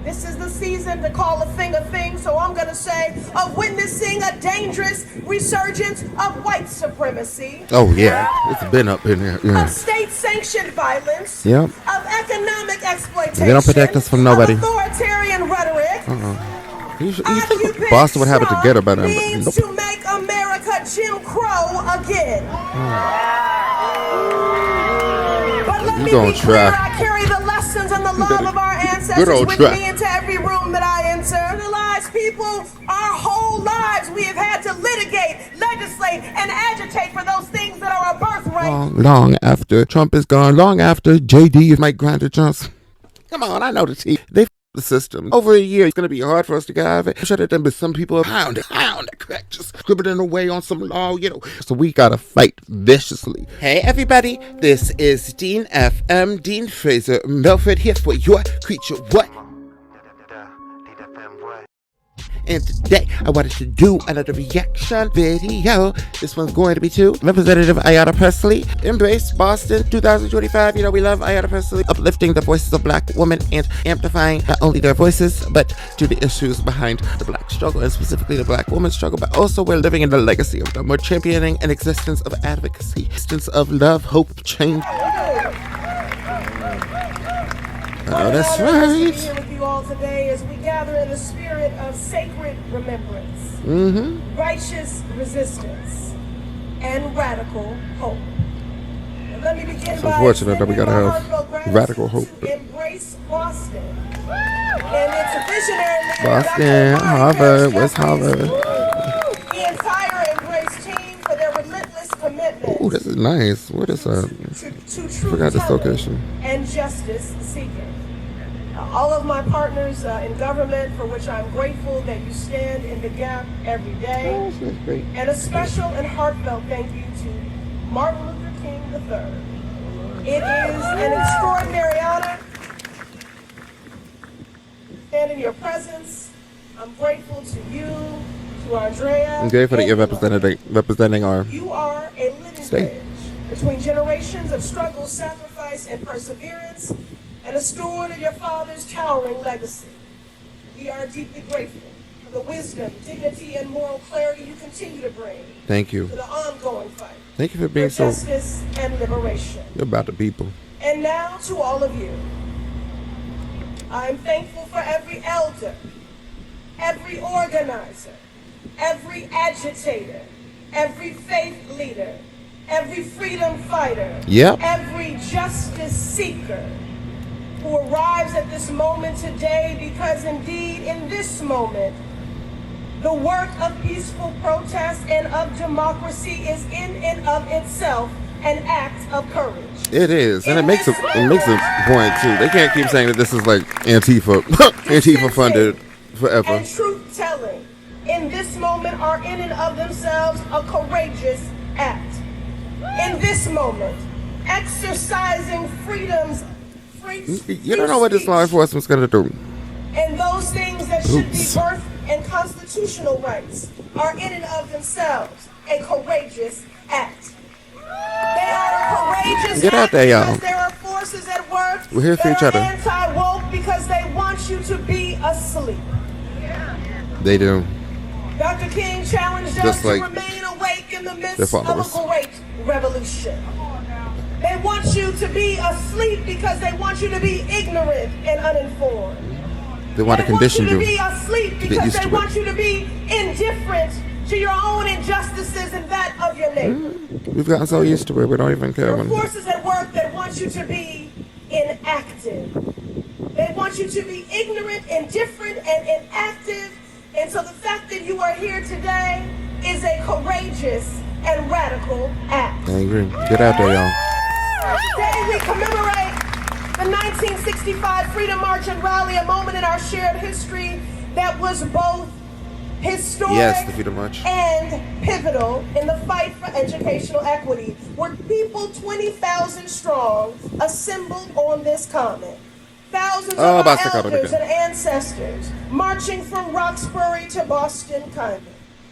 This is the season to call a thing, so I'm going to say of witnessing a dangerous resurgence of white supremacy. Oh, yeah. It's been up in here. Yeah. Of state-sanctioned violence. Yep. Of economic exploitation. They don't protect us from nobody. Of authoritarian rhetoric. You think Boston would have it together by now. Means to make America Jim Crow again. But let me be clear, I carry the lessons and the love of our ancestors with me into every room that I enter. Marginalized people, our whole lives we have had to litigate, legislate, and agitate for those things that are our birthright. Long after Trump is gone, long after JD is Mike Grinder Johnson. Come on, I know the T. They the system. Over a year, it's going to be hard for us to get out of it. Shut it down, but some people are hound, correct, just scribbling away on some law, you know. So we got to fight viciously. Hey, everybody, this is Dean FM, Dean Fraser Melford here for your creature. What? And today, I wanted to do another reaction video. This one's going to be to Representative Ayanna Pressley. Embrace Boston 2025. You know, we love Ayanna Pressley, uplifting the voices of black women and amplifying not only their voices, but to the issues behind the black struggle, and specifically the black woman's struggle. But also, we're living in the legacy of them. We're championing an existence of advocacy, existence of love, hope, change. Oh, that's right. All today as we gather in the spirit of sacred remembrance, righteous resistance, and radical hope. And let me begin it's unfortunate that we gotta have radical hope. Embrace Boston and its visionary Boston, Harvard, West Harvard. The entire Embrace team for their relentless commitment. Oh, this is nice. What is that? To forgot this location. And justice seeking. All of my partners in government, for which I'm grateful that you stand in the gap every day. Oh, that's great. And a special and heartfelt thank you to Martin Luther King III. It is an extraordinary honor to stand in your presence. I'm grateful to you, to Andrea. I'm grateful that you're representing our You are a living state. bridge between generations of struggle, sacrifice, and perseverance, and a steward of your father's towering legacy. We are deeply grateful for the wisdom, dignity, and moral clarity you continue to bring. Thank you. To the ongoing fight. Thank you for being so justice and liberation. You're about the people. And now to all of you. I'm thankful for every elder, every organizer, every agitator, every faith leader, every freedom fighter, every justice seeker, who arrives at this moment today, because indeed in this moment, the work of peaceful protest and of democracy is in and of itself an act of courage. It is, and it makes a point too. They can't keep saying that this is like Antifa funded forever. And truth telling in this moment are in and of themselves a courageous act. In this moment, exercising freedoms. You don't know what this law enforcement's gonna do. And those things that should be birth and constitutional rights are in and of themselves a courageous act. They are a courageous Get out there, y'all. because there are forces at work. We're here for each other. Anti-woke because they want you to be asleep. They do. Dr. King challenged us to remain awake in the midst of a great revolution. They want you to be asleep because they want you to be ignorant and uninformed. They want to condition you to be asleep because they want you to be indifferent to your own injustices and that of your neighbor. We've gotten so used to it, we don't even care. There are forces at work that want you to be inactive. They want you to be ignorant, indifferent, and inactive. And so the fact that you are here today is a courageous and radical act. I agree. Get out there, y'all. Today we commemorate the 1965 Freedom March and Rally, a moment in our shared history that was both historic the Freedom March and pivotal in the fight for educational equity, where people 20,000 strong assembled on this common. Thousands of our elders and ancestors marching from Roxbury to Boston Common.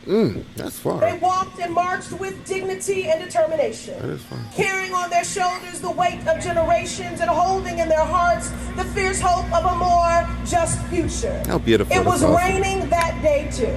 That's far. They walked and marched with dignity and determination, That is far. carrying on their shoulders the weight of generations and holding in their hearts the fierce hope of a more just future. How beautiful. It was That's awesome. raining that day too.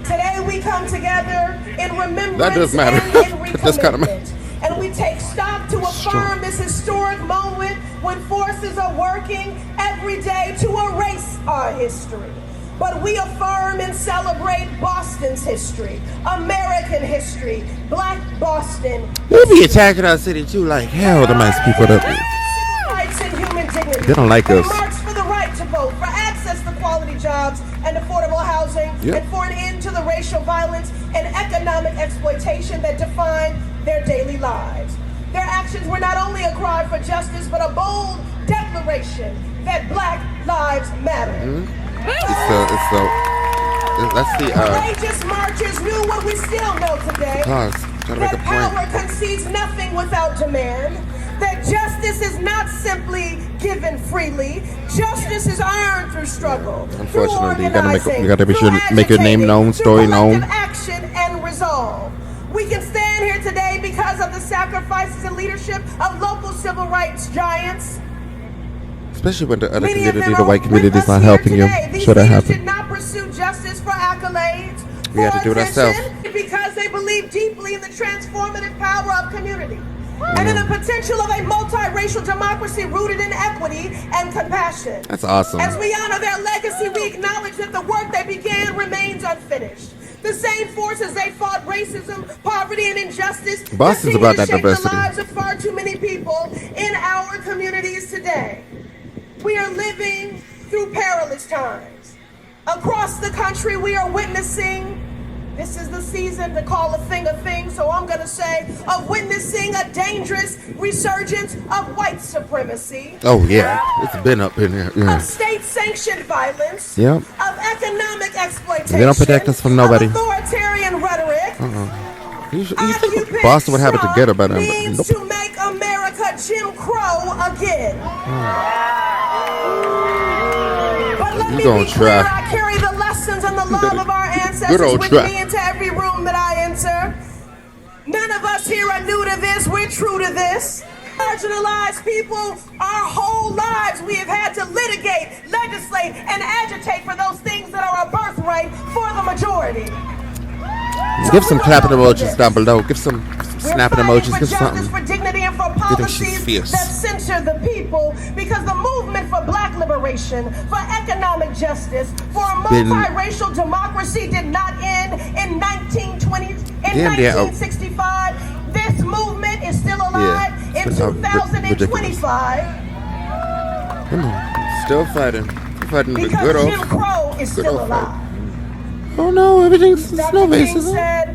Today we come together in remembrance That does matter. and in It does kinda matter. recommitment. And we take stock to affirm this historic moment when forces are working every day to erase our history. But we affirm and celebrate Boston's history, American history, Black Boston. They be attacking our city too, like hell. The nice people that Rights and human dignity. They don't like They us. march for the right to vote, for access to quality jobs and affordable housing, Yep. and for an end to the racial violence and economic exploitation that define their daily lives. Their actions were not only a cry for justice, but a bold declaration that Black lives matter. That's the Courageous marchers knew what we still know today. pause. Trying to make That a power point. concedes nothing without demand. That justice is not simply given freely. Justice is earned through struggle. Unfortunately, you through gotta make organizing, you gotta be through sure to make your name agitating, known, through story known. collective action and resolve. We can stand here today because of the sacrifices and leadership of local civil rights giants. Especially when the other Many of community, them the are white community, with is not us here helping you. today. These Should that leaders did happen? not pursue justice for accolades. We have for to do it attention, ourselves. because they believe deeply in the transformative power of community and in the potential of a multiracial democracy rooted in equity and compassion. That's awesome. As we honor their legacy, we acknowledge that the work they began remains unfinished. The same forces they fought racism, poverty, and injustice Boston's continue about to that shape diversity. the lives of far too many people in our communities today. We are living through perilous times. Across the country, we are witnessing, this is the season to call a thing, so I'm going to say, of witnessing a dangerous resurgence of white supremacy. Oh yeah, it's been up in here. Yeah. Of state-sanctioned violence, Yep. of economic exploitation, They don't protect us from nobody. of authoritarian rhetoric. You think Boston would have it together by now? But Means nope. to make America Jim Crow again. But let You me gonna be clear, try. I carry the lessons and the love of our Good ancestors old with try. me into every room that I enter. None of us here are new to this. We're true to this. Marginalized people, our whole lives we have had to litigate, legislate, and agitate for those things that are a birthright for the majority. Give some clapping emojis down below. Give some snapping We're fighting emojis. for Give justice, something. for dignity, and for them she's policies fierce. that censor the people. Because the movement for Black liberation, for economic justice, for a been- multiracial democracy did not end in 1920. In Damn, yeah, 1965, this movement is still alive Yeah, in it's been, ridiculous. 2025 Come on, still fighting. Fighting the because good old. Jim Crow is good still old fight. alive. Oh no, everything's snow Dr. King bases. said,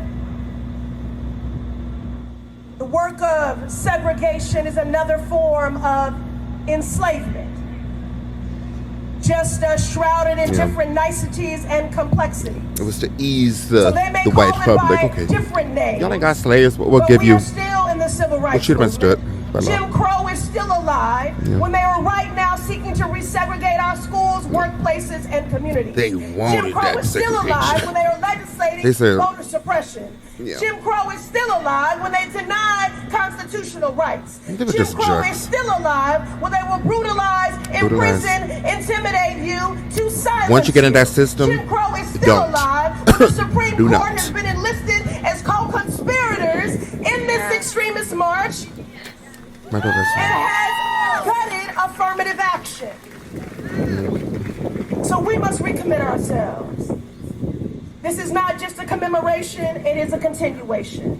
the work of segregation is another form of enslavement, just shrouded in Yeah. different niceties and complexity. It was to ease So the they may white call it public. by Okay, different names, y'all ain't got slaves, but we'll but give we you. are still in the civil rights should have been movement. stood by law. Jim Crow is still alive Yeah. when they are right now seeking to resegregate our schools, workplaces, and communities. They wanted Jim Crow that is still alive segregation. when they are legislating They said- voter suppression. Yeah. Jim Crow is still alive when they deny constitutional rights. They were Jim just Crow jerks. is still alive when they will brutalize, imprison, intimidate you to silence Once you get in that you. system, Jim Crow is still don't. alive when the Supreme Do Court not. has been enlisted as co-conspirators in this extremist march My daughter's and has gutted affirmative action. So we must recommit ourselves. This is not just a commemoration, it is a continuation.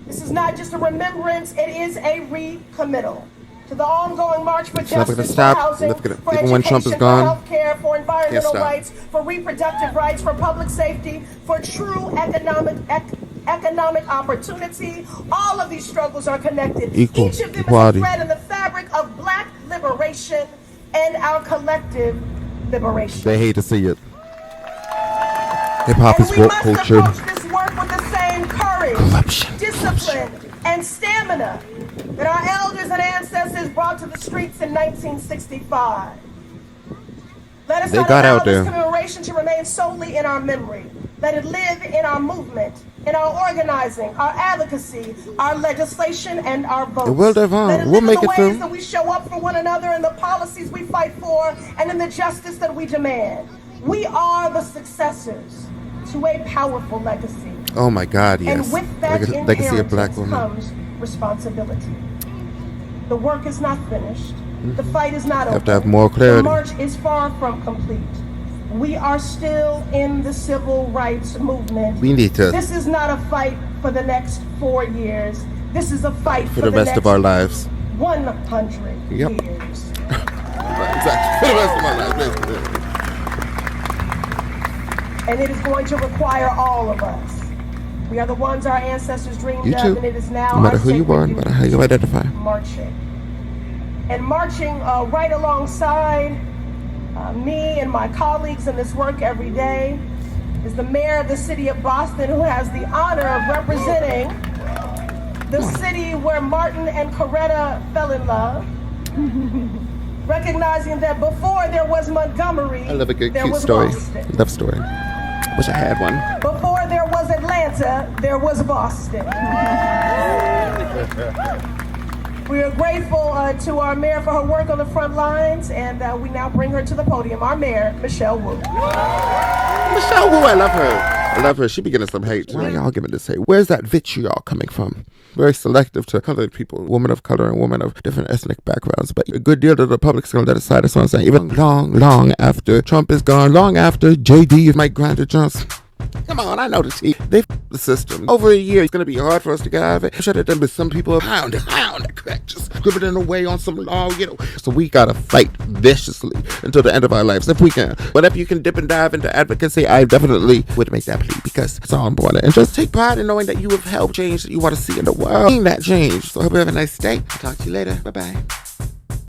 This is not just a remembrance, it is a recommittal to the ongoing march for It's never justice, gonna for stop. housing, Never gonna- for even when Trump is education, gone, for healthcare, for environmental stop. rights, for reproductive rights, for public safety, for true economic opportunity. All of these struggles are connected. Equal, Each of them equality. is a thread in the fabric of Black liberation and our collective liberation. They hate to see it. Hip hop And is we woke must culture. approach this work with the same courage, Corruption. discipline, and stamina that our elders and ancestors brought to the streets in 1965. Let us They not got allow out this there. commemoration to remain solely in our memory. Let it live in our movement, in our organizing, our advocacy, our legislation, and our votes. It will live on. Let it We'll live make in the it through. ways that we show up for one another, and the policies we fight for, and in the justice that we demand. We are the successors to a powerful legacy. Oh my God, yes. And with that Legacy of Black inheritance women. comes responsibility. The work is not finished. The fight is not over. Have to have more clarity. The march is far from complete. We are still in the civil rights movement. We need to. This is not a fight for the next 4 years. This is a fight For the rest next of our lives. 100 Yep. years. Exactly. For the rest of my life. And it is going to require all of us. We are the ones our ancestors dreamed You of, too. and it is now No matter our who you sacred are, no matter how you duty identify. marching. And marching right alongside me and my colleagues in this work every day is the mayor of the city of Boston, who has the honor of representing the city where Martin and Coretta fell in love. Recognizing that before there was Montgomery, I love a good, there cute was story. Boston. Love story. Wish I had one. Before there was Atlanta, there was Boston. We are grateful to our mayor for her work on the front lines, and we now bring her to the podium. Our mayor, Michelle Wu. Michelle Wu, I love her. I love her. She be getting some hate. Why y'all giving this hate? Where's that vitriol coming from? Very selective to colored people, women of color and women of different ethnic backgrounds. But a good deal of the Republicans going to let aside. That's what I'm saying. Even long after Trump is gone, long after JD, Mike Grinder Johnson. Come on, I know the tea. They the system. Over a year, it's going to be hard for us to get out of it. I'm sure that there be some people pound that crack, just scribbling away on some law, So we got to fight viciously until the end of our lives, if we can. Whatever you can dip and dive into advocacy, I definitely would make that plea, because it's all important. And just take pride in knowing that you have helped change that you want to see in the world. Seeing that change. So I hope you have a nice day. I'll talk to you later. Bye-bye.